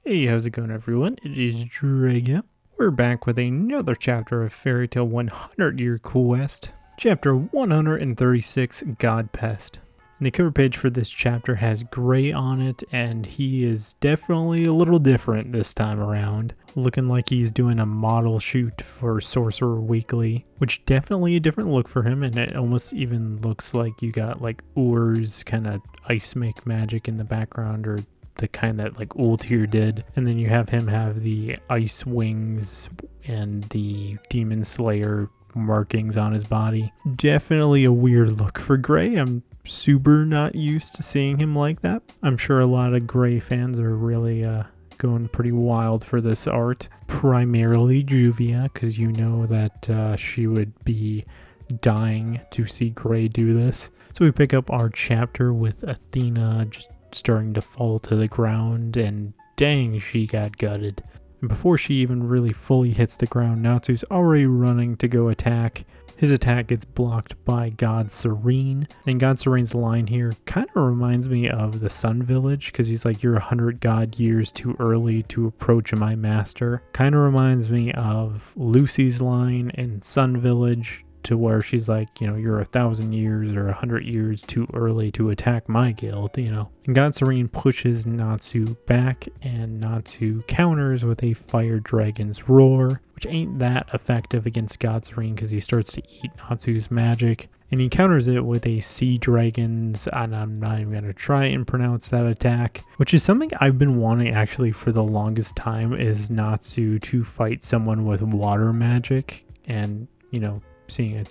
Hey, how's it going, everyone? It is Draga. We're back with another chapter of Fairy Tale 100 Year Quest, chapter 136, God Pest. And the cover page for this chapter has Gray on it, and he is definitely a little different this time around, looking like he's doing a model shoot for Sorcerer Weekly, which definitely a different look for him, and it almost even looks like you got like Ur's kind of ice make magic in the background, or the kind that like Ultir did. And then you have him have the ice wings and the Demon Slayer markings on his body. Definitely a weird look for Gray. I'm super not used to seeing him like that. I'm sure a lot of Gray fans are really going pretty wild for this art. Primarily Juvia, because you know that she would be dying to see Gray do this. So we pick up our chapter with Athena just starting to fall to the ground, and dang, she got gutted. And before she even really fully hits the ground, Natsu's already running to go attack. His attack gets blocked by God Serene, and God Serene's line here kind of reminds me of the Sun Village, because he's like, you're 100 God years too early to approach my master. Kind of reminds me of Lucy's line in Sun Village, to where she's like, you know, you're 1,000 years or 100 years too early to attack my guild, you know. And God Serene pushes Natsu back, and Natsu counters with a Fire Dragon's Roar, which ain't that effective against God Serene because he starts to eat Natsu's magic. And he counters it with a Sea Dragon's, and I'm not even going to try and pronounce that attack, which is something I've been wanting actually for the longest time, is Natsu to fight someone with water magic, and, you know, seeing a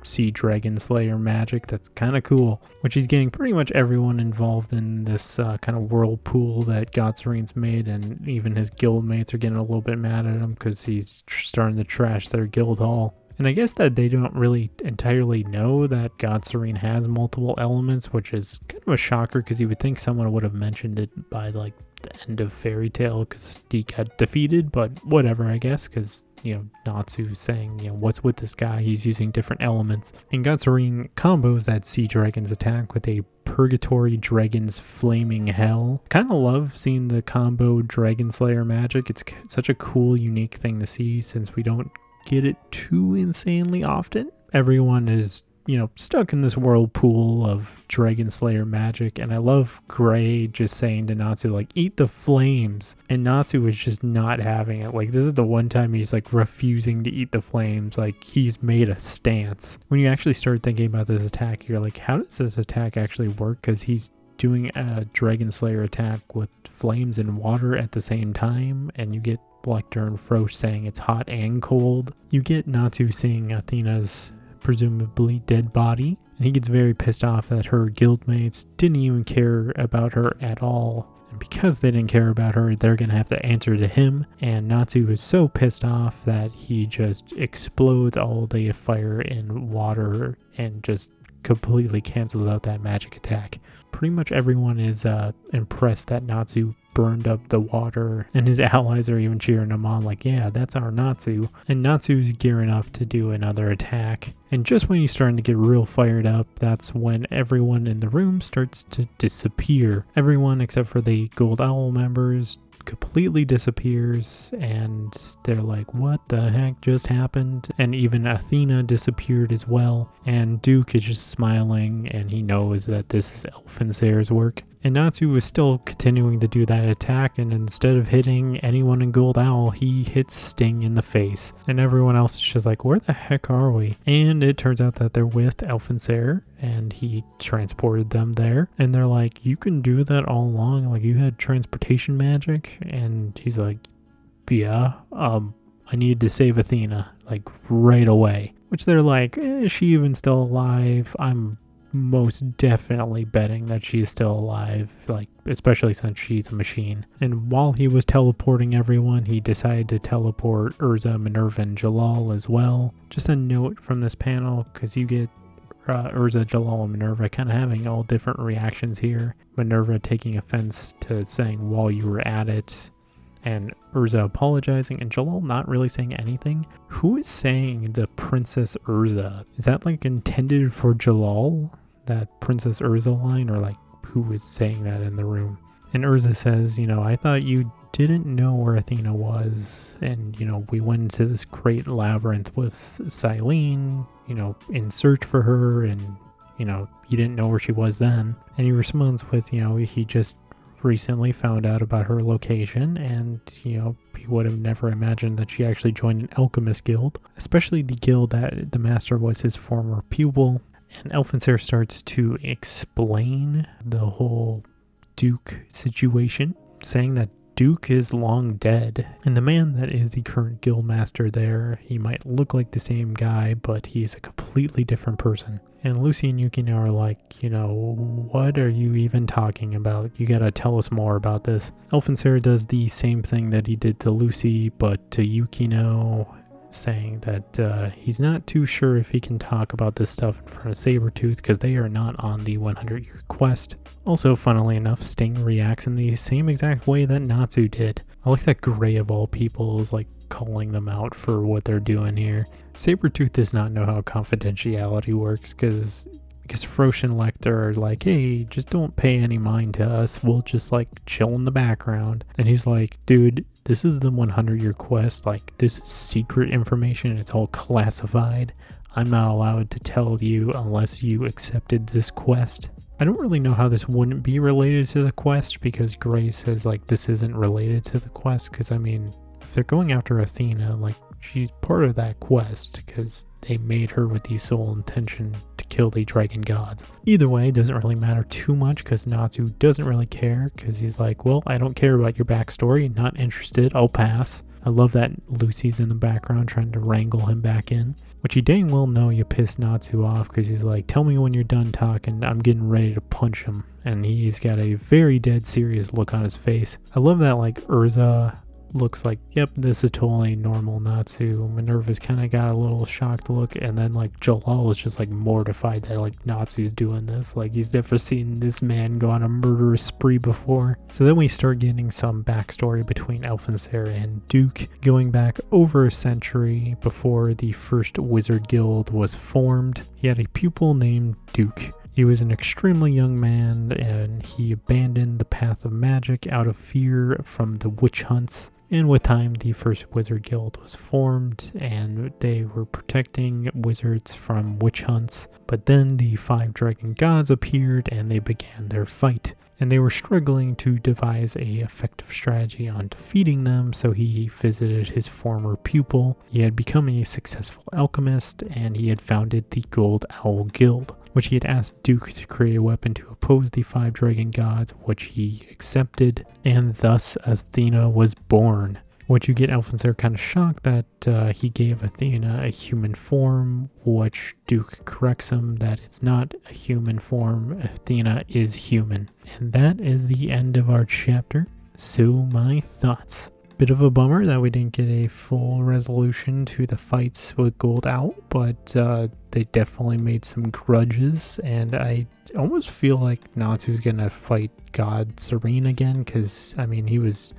Sea Dragon Slayer magic, that's kind of cool, which he's getting pretty much everyone involved in this kind of whirlpool that God Serene's made, and even his guild mates are getting a little bit mad at him because he's starting to trash their guild hall. And I guess that they don't really entirely know that God Serene has multiple elements, which is kind of a shocker because you would think someone would have mentioned it by like the end of Fairy Tale because he got defeated, but whatever, I guess, because, you know, Natsu's saying, you know, what's with this guy? He's using different elements. And God Serene combos that Sea Dragon's attack with a Purgatory Dragon's Flaming Hell. Kind of love seeing the combo Dragon Slayer magic. It's such a cool, unique thing to see since we don't get it too insanely often. Everyone is, you know, stuck in this whirlpool of Dragon Slayer magic, and I love Gray just saying to Natsu, like, eat the flames, and Natsu is just not having it. Like, this is the one time he's like refusing to eat the flames, like he's made a stance. When you actually start thinking about this attack, you're like, how does this attack actually work? Because he's doing a Dragon Slayer attack with flames and water at the same time, and you get Lecter and Frosh saying it's hot and cold. You get Natsu seeing Athena's presumably dead body, and he gets very pissed off that her guildmates didn't even care about her at all. And because they didn't care about her, they're gonna have to answer to him. And Natsu is so pissed off that he just explodes all day of fire and water and just completely cancels out that magic attack. Pretty much everyone is impressed that Natsu burned up the water, and his allies are even cheering him on like, yeah, that's our Natsu. And Natsu's gearing up to do another attack, and just when he's starting to get real fired up, that's when everyone in the room starts to disappear. Everyone except for the Gold Owl members completely disappears, and they're like, what the heck just happened? And even Athena disappeared as well, and Duke is just smiling, and he knows that this is Elfinsair's work. And Natsu is still continuing to do that attack, and instead of hitting anyone in Gold Owl, he hits Sting in the face. And everyone else is just like, where the heck are we? And it turns out that they're with Elfinsair, and he transported them there. And they're like, you can do that all along? Like, you had transportation magic? And he's like, yeah, I needed to save Athena, like, right away. Which they're like, is she even still alive? I'm most definitely betting that she's still alive, like, especially since she's a machine. And while he was teleporting everyone, he decided to teleport Urza, Minerva, and Jalal as well. Just a note from this panel, because you get Urza, Jalal, and Minerva kind of having all different reactions here. Minerva taking offense to saying while you were at it, and Urza apologizing, and Jalal not really saying anything. Who is saying the Princess Urza? Is that like intended for Jalal? That Princess Urza line? Or like who is saying that in the room? And Urza says, you know, I thought you didn't know where Athena was, and, we went into this great labyrinth with Silene, in search for her, and, he didn't know where she was then. And he responds with, he just recently found out about her location, and, he would have never imagined that she actually joined an alchemist guild, especially the guild that the master was his former pupil. And Elfensair starts to explain the whole Duke situation, saying that Duke is long dead, and the man that is the current guild master there, he might look like the same guy, but he is a completely different person. And Lucy and Yukino are like, what are you even talking about? You gotta tell us more about this. Elfensair does the same thing that he did to Lucy, but to Yukino, saying that he's not too sure if he can talk about this stuff in front of Sabretooth because they are not on the 100-year quest. Also, funnily enough, Sting reacts in the same exact way that Natsu did. I like that Gray of all people is like calling them out for what they're doing here. Sabretooth does not know how confidentiality works because Frosh and Lecter are like, hey, just don't pay any mind to us. We'll just like chill in the background. And he's like, dude, this is the 100-year quest. Like, this is secret information. It's all classified. I'm not allowed to tell you unless you accepted this quest. I don't really know how this wouldn't be related to the quest, because Gray says, like, this isn't related to the quest. Because, I mean, if they're going after Athena, like, she's part of that quest because they made her with the sole intention to kill the dragon gods. Either way, it doesn't really matter too much because Natsu doesn't really care, because he's like, well, I don't care about your backstory, not interested, I'll pass. I love that Lucy's in the background trying to wrangle him back in, which you dang well know you pissed Natsu off, because he's like, tell me when you're done talking, I'm getting ready to punch him. And he's got a very dead serious look on his face. I love that, like, Urza looks like, yep, this is totally normal Natsu. Minerva's kind of got a little shocked look, and then like Jalal is just like mortified that like Natsu's doing this. Like, he's never seen this man go on a murderous spree before. So then we start getting some backstory between Elfensair and Duke, going back over a century before the first wizard guild was formed. He had a pupil named Duke. He was an extremely young man, and he abandoned the path of magic out of fear from the witch hunts. And with time, the first wizard guild was formed, and they were protecting wizards from witch hunts. But then the 5 dragon gods appeared, and they began their fight. And they were struggling to devise a effective strategy on defeating them, so he visited his former pupil. He had become a successful alchemist, and he had founded the Gold Owl Guild, which he had asked Duke to create a weapon to oppose the 5 dragon gods, which he accepted, and thus Athena was born. Which you get Elfensair kind of shocked that he gave Athena a human form, which Duke corrects him that it's not a human form, Athena is human. And that is the end of our chapter. So my thoughts. Bit of a bummer that we didn't get a full resolution to the fights with Gold Owl, but they definitely made some grudges, and I almost feel like Natsu's gonna fight God Serene again, because, I mean, he was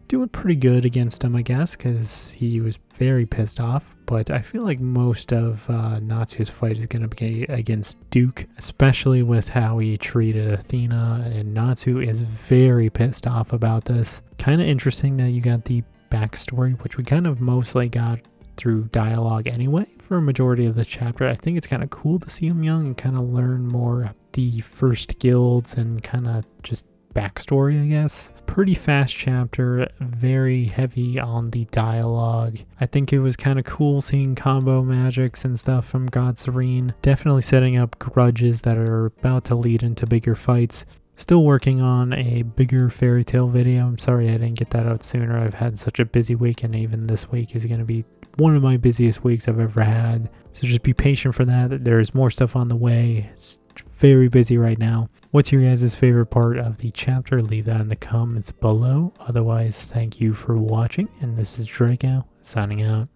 doing pretty good against him, I guess, because he was very pissed off. But I feel like most of Natsu's fight is going to be against Duke, especially with how he treated Athena, and Natsu is very pissed off about this. Kind of interesting that you got the backstory, which we kind of mostly got through dialogue anyway for a majority of the chapter. I think it's kind of cool to see him young and kind of learn more the first guilds and kind of just backstory, I guess. Pretty fast chapter, very heavy on the dialogue. I think it was kind of cool seeing combo magics and stuff from God Serene. Definitely setting up grudges that are about to lead into bigger fights. Still working on a bigger fairy tale video. I'm sorry I didn't get that out sooner. I've had such a busy week, and even this week is going to be one of my busiest weeks I've ever had. So just be patient for that. There's more stuff on the way. It's very busy right now. What's your guys' favorite part of the chapter? Leave that in the comments below. Otherwise, thank you for watching, and this is Draco signing out.